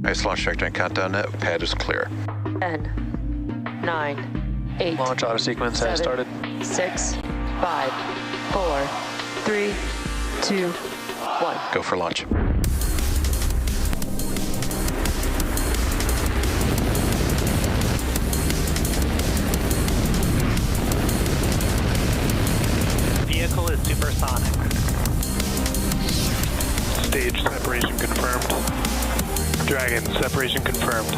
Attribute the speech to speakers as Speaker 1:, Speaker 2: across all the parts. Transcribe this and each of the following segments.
Speaker 1: Nice launch trajectory and countdown net. Pad is clear.
Speaker 2: 10, 9, 8.
Speaker 3: Launch auto sequence has started.
Speaker 2: 6, 5, 4, 3, 2, 1.
Speaker 1: Go for launch.
Speaker 4: Vehicle is supersonic.
Speaker 3: Stage separation confirmed. Dragon, separation confirmed.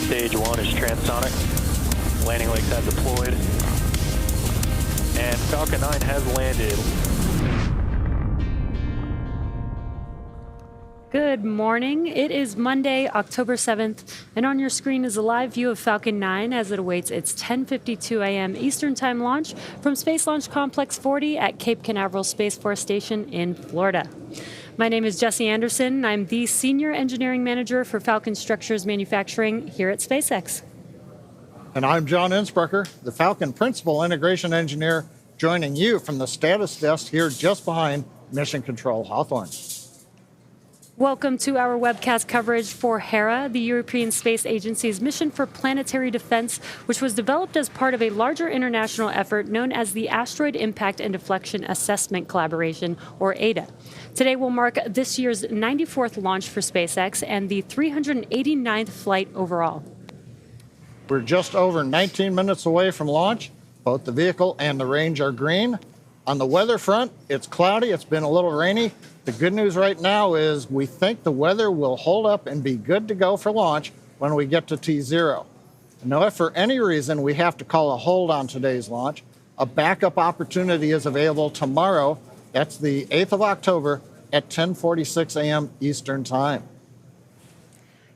Speaker 3: Stage 1 is transonic. Landing legs have deployed. And Falcon 9 has landed.
Speaker 5: Good morning. It is Monday, October 7th, and on your screen is a live view of Falcon 9 as it awaits its 10:52 a.m. Eastern Time launch from Space Launch Complex 40 at Cape Canaveral Space Force Station in Florida. My name is Jesse Anderson, and I'm the Senior Engineering Manager for Falcon Structures Manufacturing here at SpaceX.
Speaker 6: And I'm John Innsbrucker, the Falcon Principal Integration Engineer, joining you from the status desk here just behind Mission Control Hawthorne.
Speaker 5: Welcome to our webcast coverage for Hera, the European Space Agency's mission for planetary defense, which was developed as part of a larger international effort known as the Asteroid Impact and Deflection Assessment Collaboration, or ADA. Today will mark this year's 94th launch for SpaceX and the 389th flight overall.
Speaker 6: We're just over 19 minutes away from launch. Both the vehicle and the range are green. On the weather front, it's cloudy. It's been a little rainy. The good news right now is we think the weather will hold up and be good to go for launch when we get to T0. Now, if for any reason we have to call a hold on today's launch, a backup opportunity is available tomorrow. That's the 8th of October at 10:46 a.m. Eastern Time.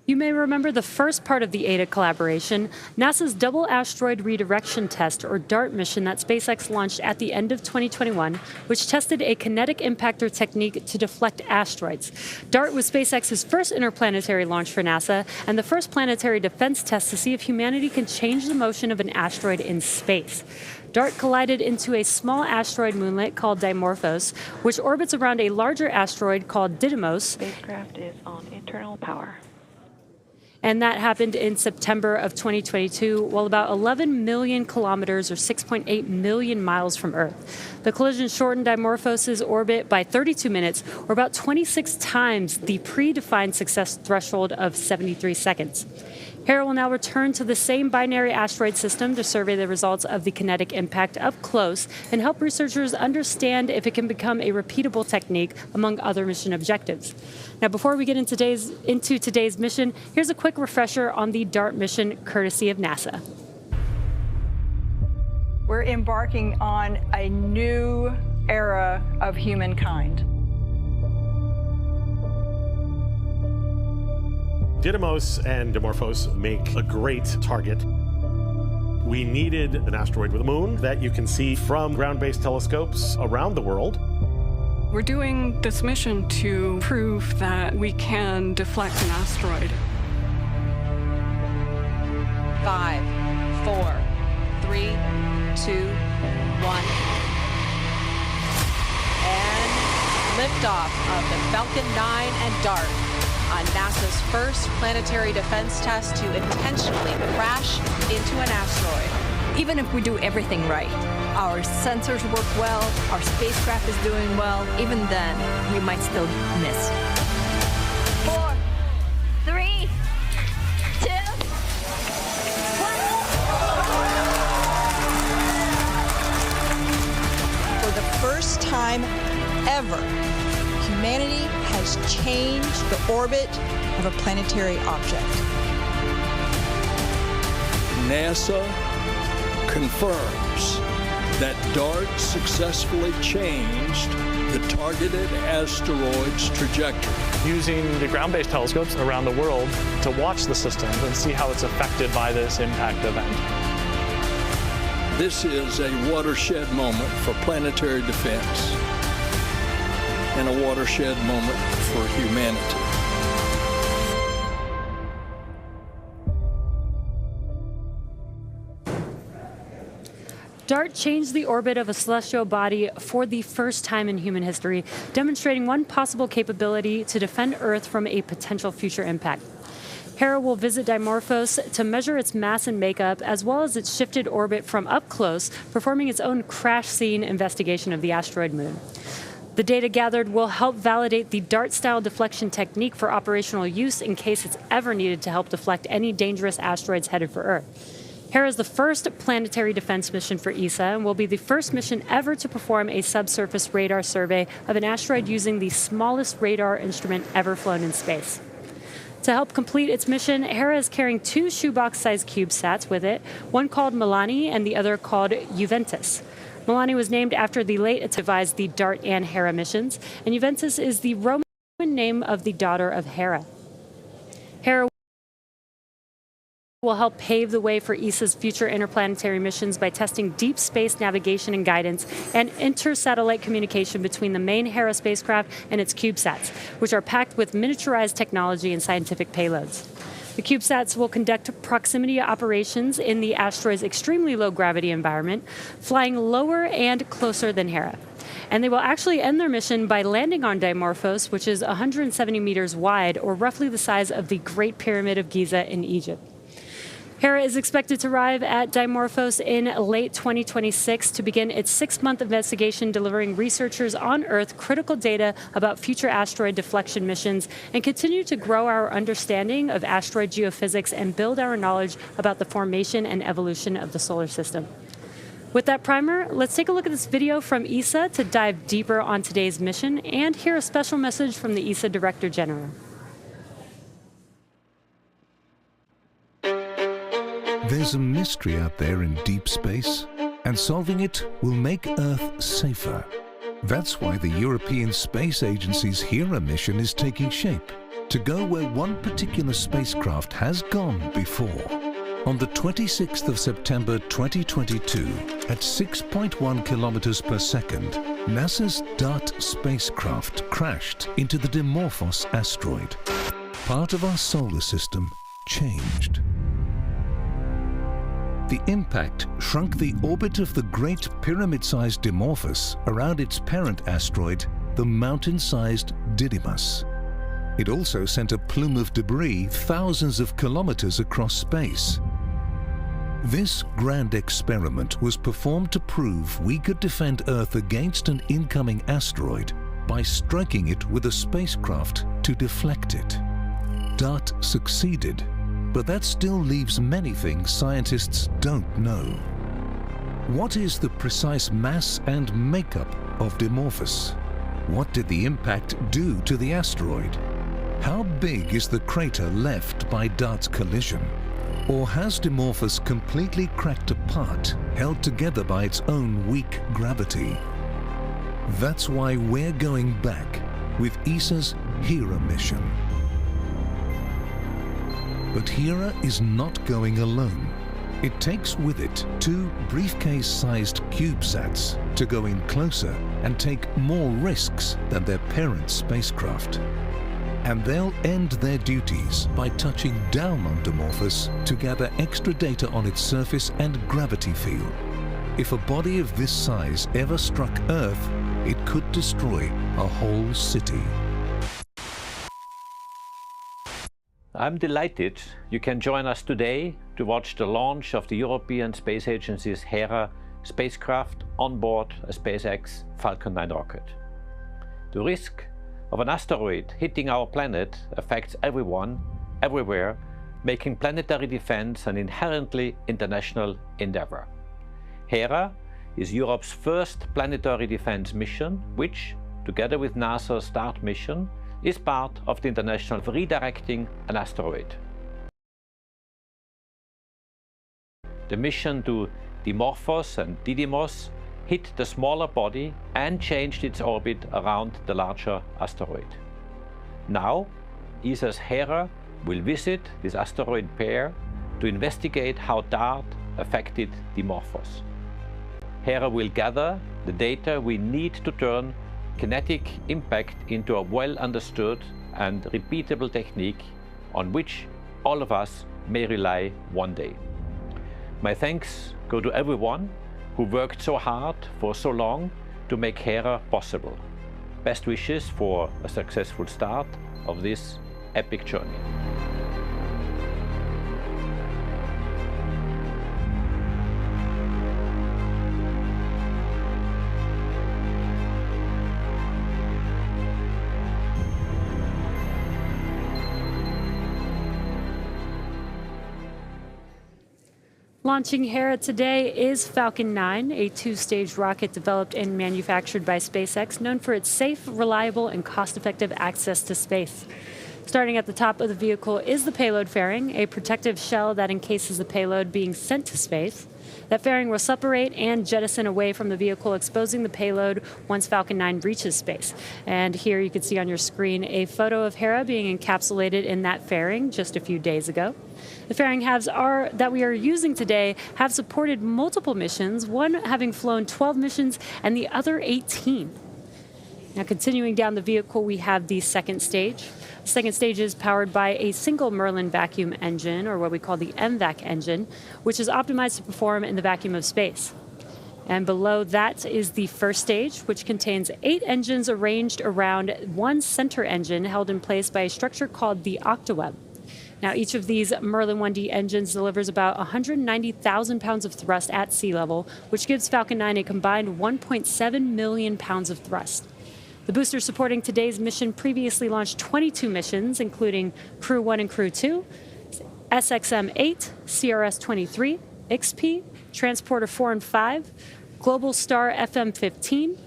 Speaker 5: You may remember the first part of the ADA collaboration, NASA's Double Asteroid Redirection Test, or DART mission that SpaceX launched at the end of 2021, which tested a kinetic impactor technique to deflect asteroids. DART was SpaceX's first interplanetary launch for NASA and the first planetary defense test to see if humanity can change the motion of an asteroid in space. DART collided into a small asteroid moonlet called Dimorphos, which orbits around a larger asteroid called Dimorphos.
Speaker 2: Spacecraft is on internal power.
Speaker 5: And that happened in September of 2022, while about 11 million kilometers or 6.8 million miles from Earth. The collision shortened Dimorphos' orbit by 32 minutes, or about 26 times the predefined success threshold of 73 seconds. Hera will now return to the same binary asteroid system to survey the results of the kinetic impact up close and help researchers understand if it can become a repeatable technique among other mission objectives. Now, before we get into today's mission, here's a quick refresher on the DART mission, courtesy of NASA.
Speaker 7: We're embarking on a new era of humankind.
Speaker 8: Dimorphos and Dimorphos make a great target. We needed an asteroid with a moon that you can see from ground-based telescopes around the world.
Speaker 9: We're doing this mission to prove that we can deflect an asteroid.
Speaker 10: 5, 4, 3, 2, 1. And liftoff of the Falcon 9 and DART on NASA's first planetary defense test to intentionally crash into an asteroid.
Speaker 11: Even if we do everything right, our sensors work well, our spacecraft is doing well, even then, we might still miss.
Speaker 12: 4, 3, 2, 1.
Speaker 10: For the first time ever, humanity has changed the orbit of a planetary object.
Speaker 13: NASA confirms that DART successfully changed the targeted asteroid's trajectory.
Speaker 3: Using the ground-based telescopes around the world to watch the system and see how it's affected by this impact event.
Speaker 13: This is a watershed moment for planetary defense and a watershed moment for humanity.
Speaker 5: DART changed the orbit of a celestial body for the first time in human history, demonstrating one possible capability to defend Earth from a potential future impact. Hera will visit Dimorphos to measure its mass and makeup, as well as its shifted orbit from up close, performing its own crash scene investigation of the asteroid moon. The data gathered will help validate the DART-style deflection technique for operational use in case it's ever needed to help deflect any dangerous asteroids headed for Earth. Hera is the first planetary defense mission for ESA and will be the first mission ever to perform a subsurface radar survey of an asteroid using the smallest radar instrument ever flown in space. To help complete its mission, Hera is carrying 2 shoebox-sized CubeSats with it, one called Milani and the other called Juventus. Milani was named after the late devised the DART and Hera missions, and Juventus is the Roman name of the daughter of Hera. Hera will help pave the way for ESA's future interplanetary missions by testing deep space navigation and guidance and inter-satellite communication between the main Hera spacecraft and its CubeSats, which are packed with miniaturized technology and scientific payloads. The CubeSats will conduct proximity operations in the asteroid's extremely low gravity environment, flying lower and closer than Hera. And they will actually end their mission by landing on Dimorphos, which is 170 meters wide, or roughly the size of the Great Pyramid of Giza in Egypt. Hera is expected to arrive at Dimorphos in late 2026 to begin its 6-month investigation, delivering researchers on Earth critical data about future asteroid deflection missions and continue to grow our understanding of asteroid geophysics and build our knowledge about the formation and evolution of the solar system. With that primer, let's take a look at this video from ESA to dive deeper on today's mission and hear a special message from the ESA Director General.
Speaker 14: There's a mystery out there in deep space, and solving it will make Earth safer. That's why the European Space Agency's Hera mission is taking shape, to go where one particular spacecraft has gone before. On the 26th of September 2022, at 6.1 kilometers per second, NASA's DART spacecraft crashed into the Dimorphos asteroid. Part of our solar system changed. The impact shrunk the orbit of the Great Pyramid-sized Dimorphos around its parent asteroid, the mountain-sized Didymos. It also sent a plume of debris thousands of kilometers across space. This grand experiment was performed to prove we could defend Earth against an incoming asteroid by striking it with a spacecraft to deflect it. DART succeeded, but that still leaves many things scientists don't know. What is the precise mass and makeup of Dimorphos? What did the impact do to the asteroid? How big is the crater left by DART's collision? Or has Dimorphos completely cracked apart, held together by its own weak gravity? That's why we're going back with ESA's Hera mission. But Hera is not going alone. It takes with it 2 briefcase-sized CubeSats to go in closer and take more risks than their parent spacecraft. And they'll end their duties by touching down on Dimorphos to gather extra data on its surface and gravity field. If a body of this size ever struck Earth, it could destroy a whole city.
Speaker 15: I'm delighted you can join us today to watch the launch of the European Space Agency's Hera spacecraft on board a SpaceX Falcon 9 rocket. The risk of an asteroid hitting our planet affects everyone, everywhere, making planetary defense an inherently international endeavor. Hera is Europe's first planetary defense mission, which, together with NASA's DART mission, is part of the international redirecting an asteroid. The mission to Dimorphos and Didymos hit the smaller body and changed its orbit around the larger asteroid. Now, ESA's Hera will visit this asteroid pair to investigate how DART affected Dimorphos. Hera will gather the data we need to turn kinetic impact into a well-understood and repeatable technique on which all of us may rely one day. My thanks go to everyone who worked so hard for so long to make Hera possible. Best wishes for a successful start of this epic journey.
Speaker 5: Launching Hera today is Falcon 9, a two-stage rocket developed and manufactured by SpaceX, known for its safe, reliable, and cost-effective access to space. Starting at the top of the vehicle is the payload fairing, a protective shell that encases the payload being sent to space. That fairing will separate and jettison away from the vehicle, exposing the payload once Falcon 9 reaches space. And here you can see on your screen a photo of Hera being encapsulated in that fairing just a few days ago. The fairing halves that we are using today have supported multiple missions, one having flown 12 missions and the other 18. Now, continuing down the vehicle, we have the second stage. The second stage is powered by a single Merlin vacuum engine, or what we call the MVAC engine, which is optimized to perform in the vacuum of space. And below that is the first stage, which contains 8 engines arranged around one center engine held in place by a structure called the octaweb. Now, each of these Merlin 1D engines delivers about 190,000 pounds of thrust at sea level, which gives Falcon 9 a combined 1.7 million pounds of thrust. The booster supporting today's mission previously launched 22 missions, including Crew 1 and Crew 2, SXM-8, CRS-23, XP, Transporter 4 and 5, Global Star FM-15,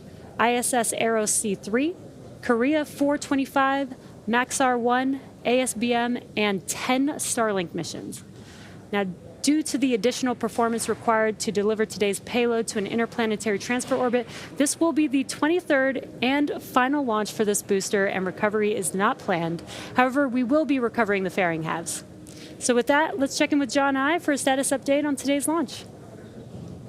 Speaker 5: ISS Aero C3, Korea 425, Maxar-1, ASBM, and 10 Starlink missions. Now, due to the additional performance required to deliver today's payload to an interplanetary transfer orbit, this will be the 23rd and final launch for this booster, and recovery is not planned. However, we will be recovering the fairing halves. So with that, let's check in with John I for a status update on today's launch.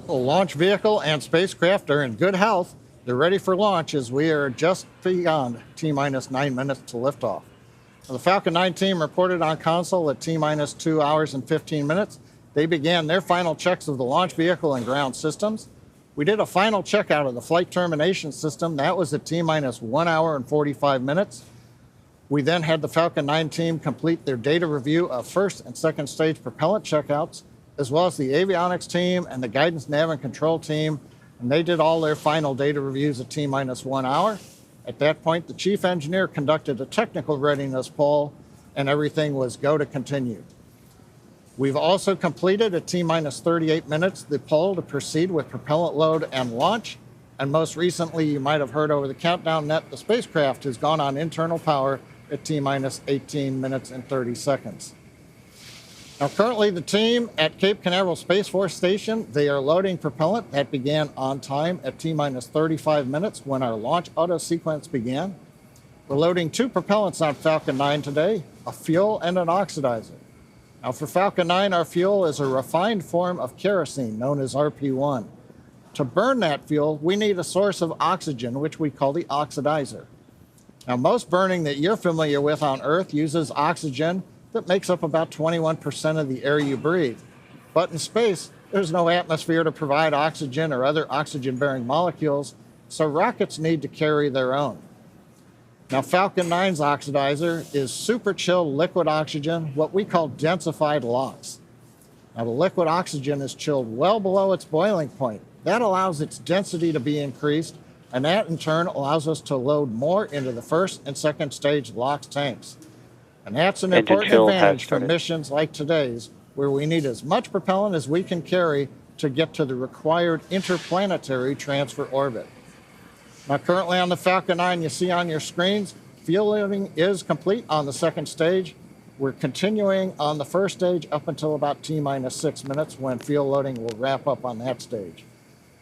Speaker 6: The launch vehicle and spacecraft are in good health. They're ready for launch as we are just beyond T-minus 9 minutes to liftoff. The Falcon 9 team reported on console at T-minus 2 hours and 15 minutes. They began their final checks of the launch vehicle and ground systems. We did a final checkout of the flight termination system. That was at T-minus 1 hour and 45 minutes. We then had the Falcon 9 team complete their data review of first and second stage propellant checkouts, as well as the avionics team and the guidance, nav, and control team. And they did all their final data reviews at T-minus 1 hour. At that point, the chief engineer conducted a technical readiness poll, and everything was go to continue. We've also completed at T-minus 38 minutes the poll to proceed with propellant load and launch. And most recently, you might have heard over the countdown net, the spacecraft has gone on internal power at T-minus 18 minutes and 30 seconds. Now, currently, the team at Cape Canaveral Space Force Station, they are loading propellant. That began on time at T-minus 35 minutes when our launch auto sequence began. We're loading 2 propellants on Falcon 9 today, a fuel and an oxidizer. Now, for Falcon 9, our fuel is a refined form of kerosene known as RP1. To burn that fuel, we need a source of oxygen, which we call the oxidizer. Now, most burning that you're familiar with on Earth uses oxygen that makes up about 21% of the air you breathe. But in space, there's no atmosphere to provide oxygen or other oxygen-bearing molecules, so rockets need to carry their own. Now, Falcon 9's oxidizer is super chilled liquid oxygen, what we call densified LOX. Now, the liquid oxygen is chilled well below its boiling point. That allows its density to be increased, and that in turn allows us to load more into the first and second stage LOX tanks. And that's an important advantage for missions like today's, where we need as much propellant as we can carry to get to the required interplanetary transfer orbit. Now, currently on the Falcon 9, you see on your screens, fuel loading is complete on the second stage. We're continuing on the first stage up until about T-minus 6 minutes when fuel loading will wrap up on that stage.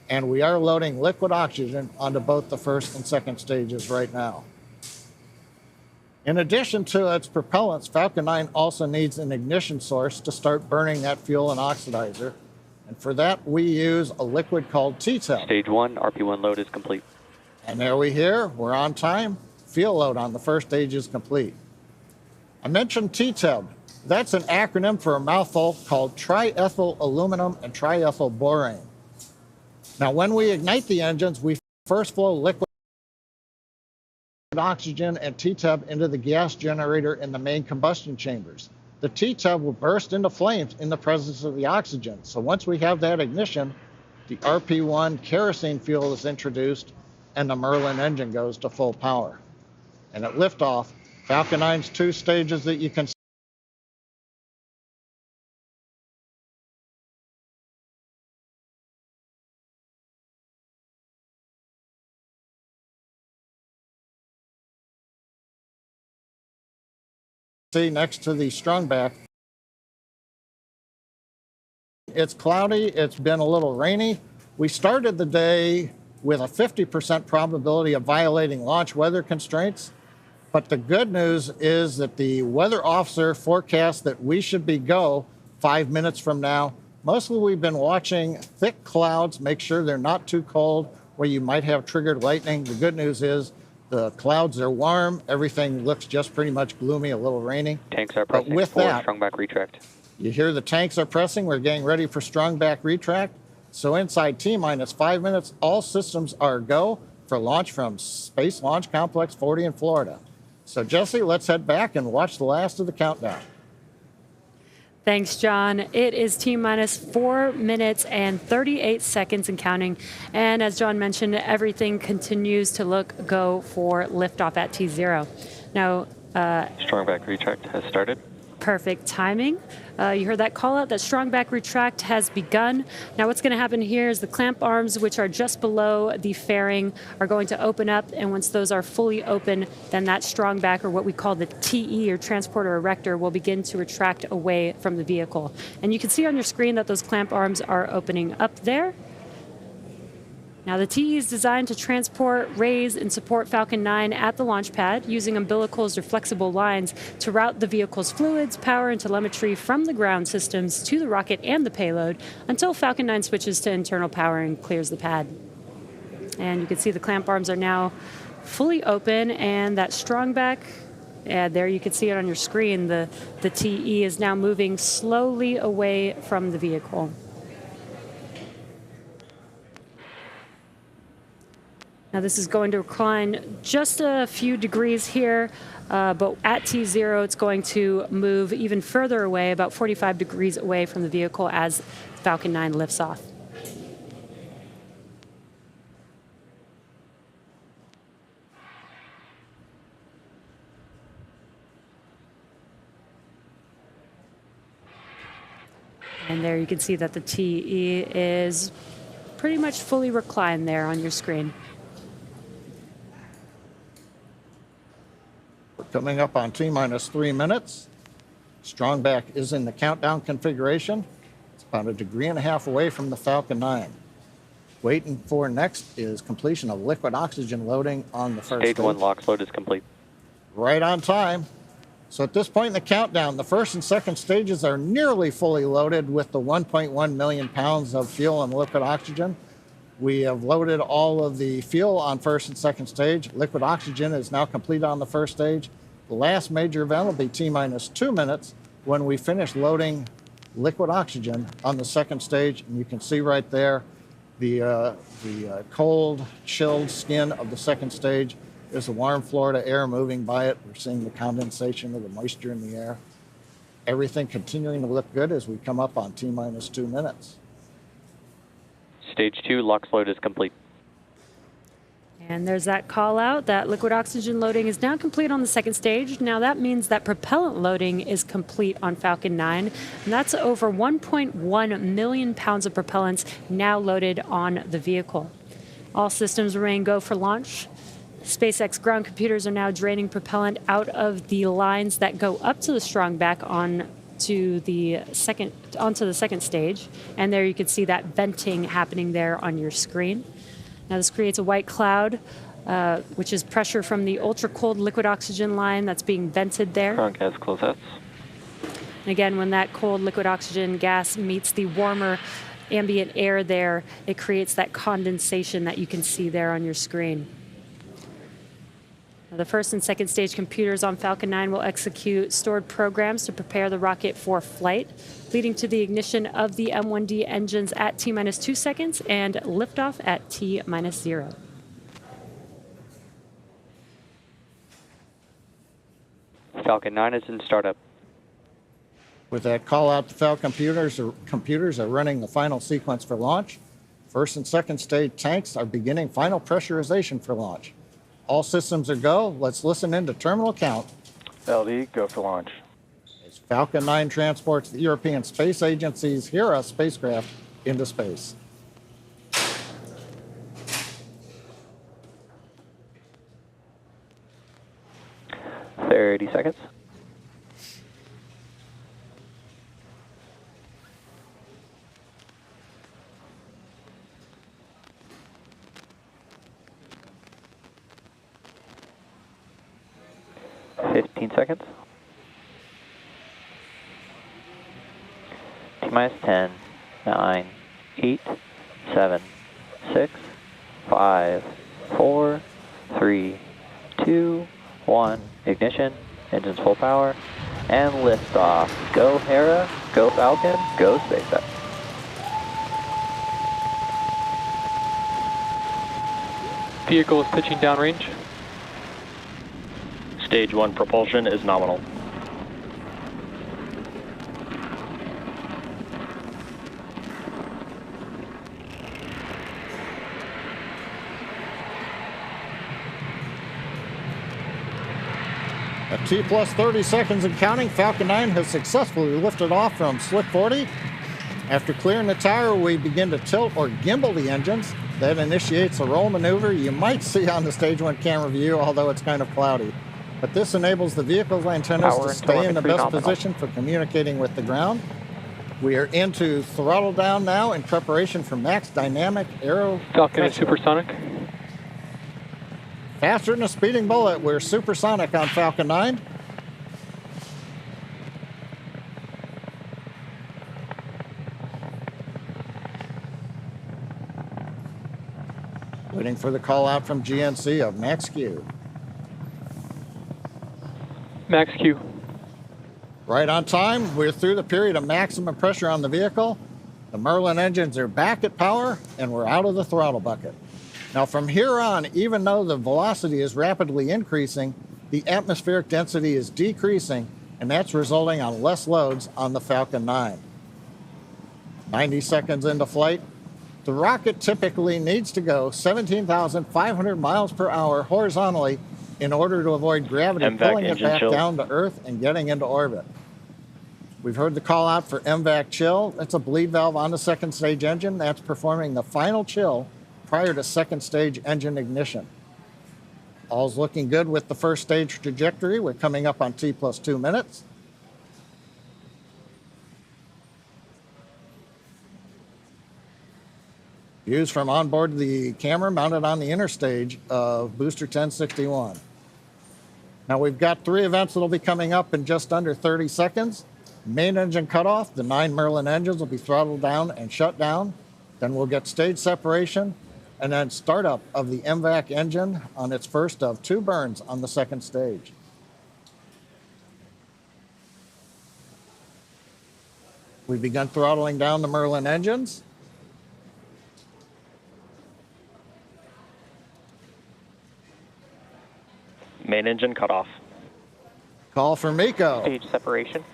Speaker 6: And we are loading liquid oxygen onto both the first and second stages right now. In addition to its propellants, Falcon 9 also needs an ignition source to start burning that fuel and oxidizer. And for that, we use a liquid called T-TEL.
Speaker 16: Stage 1, RP1 load is complete.
Speaker 6: And there we hear, we're on time. Fuel load on the first stage is complete. I mentioned T-TEL. That's an acronym for a mouthful called triethyl aluminum and triethyl borane. Now, when we ignite the engines, we first flow liquid oxygen and T-tub into the gas generator in the main combustion chambers. The T-tub will burst into flames in the presence of the oxygen. So once we have that ignition, the RP-1 kerosene fuel is introduced and the Merlin engine goes to full power. And at liftoff, Falcon 9's 2 stages that you can see next to the strongback. It's cloudy, it's been a little rainy. We started the day with a 50% probability of violating launch weather constraints, but the good news is that the weather officer forecasts that we should be go 5 minutes from now. Mostly we've been watching thick clouds, make sure they're not too cold where you might have triggered lightning. The good news is the clouds are warm. Everything looks just pretty much gloomy, a little rainy.
Speaker 16: Tanks are pressing.
Speaker 6: But with that,
Speaker 16: strong back retract.
Speaker 6: You hear the tanks are pressing. We're getting ready for strong back retract. So inside T-minus 5 minutes, all systems are go for launch from Space Launch Complex 40 in Florida. So Jesse, let's head back and watch the last of the countdown.
Speaker 5: Thanks, John. It is T-minus 4 minutes and 38 seconds and counting. And as John mentioned, everything continues to look go for liftoff at T0. Now,
Speaker 16: strong back retract has started.
Speaker 5: Perfect timing. You heard that call out, that strong back retract has begun. Now what's going to happen here is the clamp arms, which are just below the fairing, are going to open up, and once those are fully open, then that strong back, or what we call the TE, or transporter erector, will begin to retract away from the vehicle. And you can see on your screen that those clamp arms are opening up there. Now, the TE is designed to transport, raise, and support Falcon 9 at the launch pad using umbilicals or flexible lines to route the vehicle's fluids, power, and telemetry from the ground systems to the rocket and the payload until Falcon 9 switches to internal power and clears the pad. And you can see the clamp arms are now fully open, and that strong back, there you can see it on your screen, the TE is now moving slowly away from the vehicle. Now this is going to recline just a few degrees here, but at T0 it's going to move even further away, about 45 degrees away from the vehicle as Falcon 9 lifts off. And there you can see that the TE is pretty much fully reclined there on your screen.
Speaker 6: Coming up on T-minus 3 minutes. Strong back is in the countdown configuration. It's about 1.5 degrees away from the Falcon 9. Waiting for next is completion of liquid oxygen loading on the first stage.
Speaker 16: Stage 1 LOX load is complete.
Speaker 6: Right on time. So at this point in the countdown, the first and second stages are nearly fully loaded with the 1.1 million pounds of fuel and liquid oxygen. We have loaded all of the fuel on first and second stage. Liquid oxygen is now complete on the first stage. The last major event will be T-minus 2 minutes when we finish loading liquid oxygen on the second stage. And you can see right there the cold, chilled skin of the second stage. There's the warm Florida air moving by it. We're seeing the condensation of the moisture in the air. Everything continuing to look good as we come up on T-minus 2 minutes.
Speaker 16: Stage 2 LOX load is complete.
Speaker 5: And there's that call out that liquid oxygen loading is now complete on the second stage. Now that means that propellant loading is complete on Falcon 9. And that's over 1.1 million pounds of propellants now loaded on the vehicle. All systems remain go for launch. SpaceX ground computers are now draining propellant out of the lines that go up to the strong back onto the second stage. And there you can see that venting happening there on your screen. Now this creates a white cloud, which is pressure from the ultra-cold liquid oxygen line that's being vented there.
Speaker 16: Front gas closets.
Speaker 5: And again, when that cold liquid oxygen gas meets the warmer ambient air there, it creates that condensation that you can see there on your screen. The first and second stage computers on Falcon 9 will execute stored programs to prepare the rocket for flight, leading to the ignition of the M1D engines at T-minus 2 seconds and liftoff at T-minus 0.
Speaker 16: Falcon 9 is in startup.
Speaker 6: With that call out, the Falcon computers are running the final sequence for launch. First and second stage tanks are beginning final pressurization for launch. All systems are go. Let's listen into terminal count.
Speaker 3: LD, go for launch.
Speaker 6: As Falcon 9 transports the European Space Agency's Hera spacecraft into space.
Speaker 16: Seconds. Seconds. T-minus 10, 9, 8, 7, 6, 5, 4, 3, 2, 1. Ignition, engines full power, and liftoff. Go Hera, go Falcon, go SpaceX.
Speaker 3: Vehicle is pitching downrange.
Speaker 16: Stage 1 propulsion is nominal.
Speaker 6: At T plus 30 seconds and counting, Falcon 9 has successfully lifted off from Slick 40. After clearing the tower, we begin to tilt or gimbal the engines. That initiates a roll maneuver you might see on the Stage 1 camera view, although it's kind of cloudy. But this enables the vehicle's antennas to stay in the best position for communicating with the ground. We are into throttle down now in preparation for max dynamic aero.
Speaker 3: Falcon is supersonic.
Speaker 6: Faster than a speeding bullet, we're supersonic on Falcon 9. Waiting for the call out from GNC of Max Q.
Speaker 3: Max Q.
Speaker 6: Right on time. We're through the period of maximum pressure on the vehicle. The Merlin engines are back at power, and we're out of the throttle bucket. Now, from here on, even though the velocity is rapidly increasing, the atmospheric density is decreasing, and that's resulting on less loads on the Falcon 9. 90 seconds into flight, the rocket typically needs to go 17,500 miles per hour horizontally in order to avoid gravity pulling it back down to Earth and getting into orbit. We've heard the call out for MVAC chill. That's a bleed valve on the second stage engine. That's performing the final chill prior to second stage engine ignition. All's looking good with the first stage trajectory. We're coming up on T plus 2 minutes. Views from onboard the camera mounted on the inner stage of Booster 1061. Now we've got 3 events that'll be coming up in just under 30 seconds. Main engine cutoff, the 9 Merlin engines will be throttled down and shut down. Then we'll get stage separation and then startup of the MVAC engine on its first of 2 burns on the second stage. We've begun throttling down the Merlin engines.
Speaker 16: Main engine cutoff.
Speaker 6: Call for MECO.
Speaker 16: Stage separation.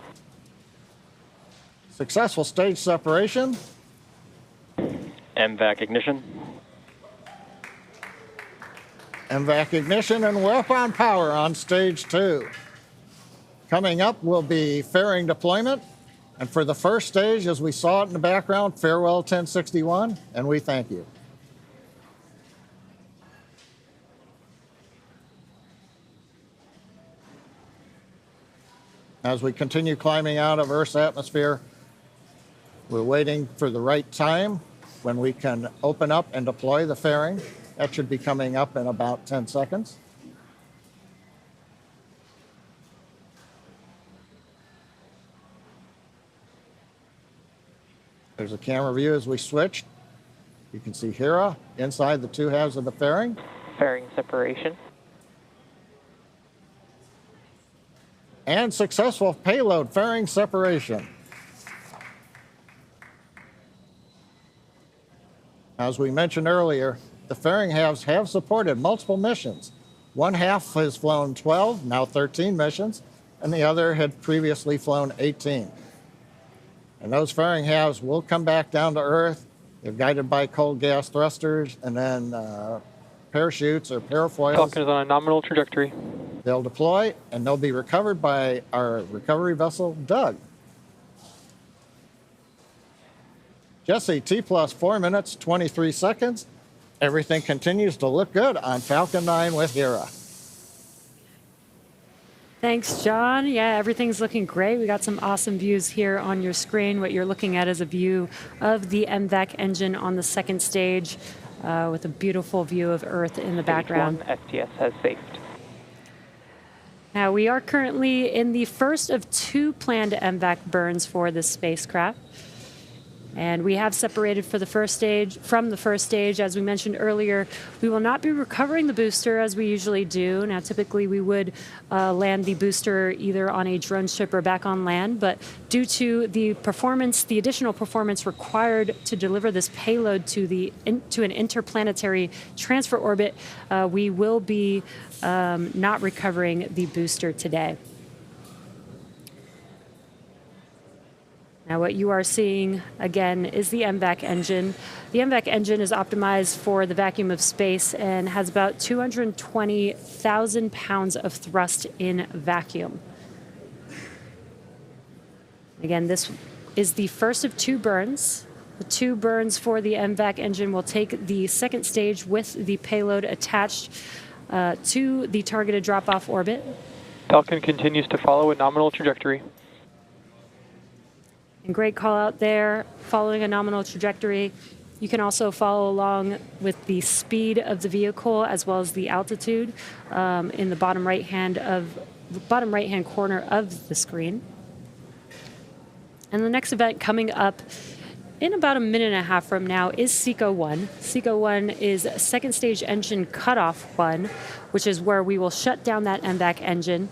Speaker 6: Successful stage separation.
Speaker 16: MVAC ignition.
Speaker 6: MVAC ignition, and we're up on power on stage 2. Coming up will be fairing deployment. And for the first stage, as we saw it in the background, farewell 1061, and we thank you. As we continue climbing out of Earth's atmosphere, we're waiting for the right time when we can open up and deploy the fairing. That should be coming up in about 10 seconds. There's a camera view as we switch. You can see Hera inside the 2 halves of the fairing.
Speaker 16: Fairing separation.
Speaker 6: 10 seconds. 9, 8, 7, 6, 5, 4, 3, 2, 1. Ignition, engines full power, and liftoff. Go Hera, go Falcon, go SpaceX.
Speaker 16: Fairing separation.
Speaker 6: and successful payload fairing separation. As we mentioned earlier, the fairing halves have supported multiple missions. One half has flown 12, now 13 missions, and the other had previously flown 18. And those fairing halves will come back down to Earth. They're guided by cold gas thrusters and then parachutes or parafoils.
Speaker 17: Falcon is on a nominal trajectory.
Speaker 6: They'll deploy, and they'll be recovered by our recovery vessel, Doug. Jesse, T plus 4 minutes, 23 seconds. Everything continues to look good on Falcon 9 with Hera.
Speaker 5: Thanks, John. Yeah, everything's looking great. We got some awesome views here on your screen. What you're looking at is a view of the MVAC engine on the second stage with a beautiful view of Earth in the background.
Speaker 16: STS has safed.
Speaker 5: Now, we are currently in the first of 2 planned MVAC burns for this spacecraft. And we have separated for the first stage from the first stage. As we mentioned earlier, we will not be recovering the booster as we usually do. Now, typically we would land the booster either on a drone ship or back on land, but due to the performance, the additional performance required to deliver this payload to an interplanetary transfer orbit, we will be not recovering the booster today. Now what you are seeing, again, is the MVAC engine. The MVAC engine is optimized for the vacuum of space and has about 220,000 pounds of thrust in vacuum. Again, this is the first of 2 burns. The 2 burns for the MVAC engine will take the second stage with the payload attached to the targeted drop-off orbit.
Speaker 17: Falcon continues to follow a nominal trajectory.
Speaker 5: And great call out there, following a nominal trajectory. You can also follow along with the speed of the vehicle as well as the altitude in the bottom right-hand corner of the screen. And the next event coming up in about a minute and a half from now is SECO 1. SECO 1 is second stage engine cutoff 1, which is where we will shut down that MVAC engine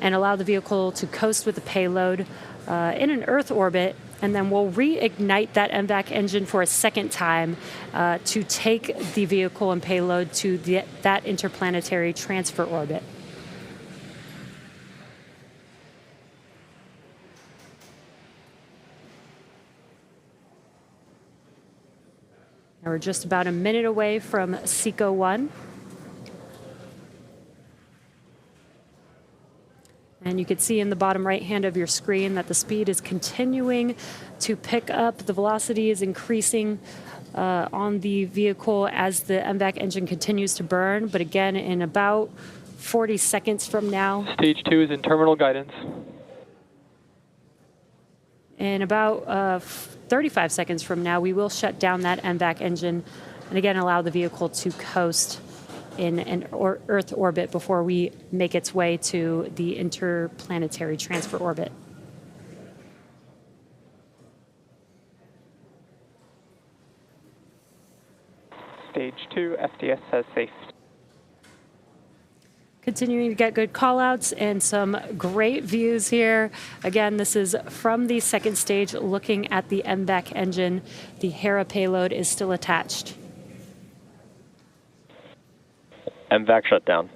Speaker 5: and allow the vehicle to coast with the payload in an Earth orbit, and then we'll reignite that MVAC engine for a second time to take the vehicle and payload to that interplanetary transfer orbit. Now we're just about a minute away from SECO 1. And you can see in the bottom right hand of your screen that the speed is continuing to pick up. The velocity is increasing on the vehicle as the MVAC engine continues to burn. But again, in about 40 seconds from now.
Speaker 17: Stage 2 is in terminal guidance.
Speaker 5: In about 35 seconds from now, we will shut down that MVAC engine and again allow the vehicle to coast in an Earth orbit before we make its way to the interplanetary transfer orbit.
Speaker 16: Stage 2, STS has safed.
Speaker 5: Continuing to get good callouts and some great views here. Again, this is from the second stage looking at the MVAC engine. The Hera payload is still attached.
Speaker 16: MVAC shut down.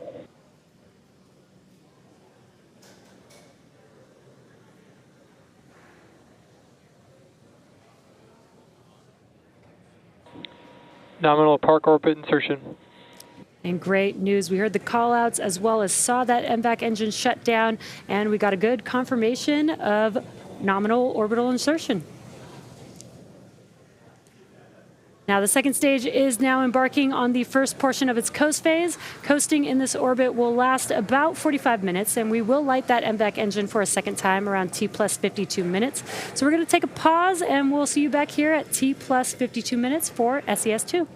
Speaker 17: Nominal park orbit insertion.
Speaker 5: And great news. We heard the callouts as well as saw that MVAC engine shut down, and we got a good confirmation of nominal orbital insertion. Now, the second stage is now embarking on the first portion of its coast phase. Coasting in this orbit will last about 45 minutes, and we will light that MVAC engine for a second time around T plus 52 minutes. So we're going to take a pause, and we'll see you back here at T plus 52 minutes for SES-2.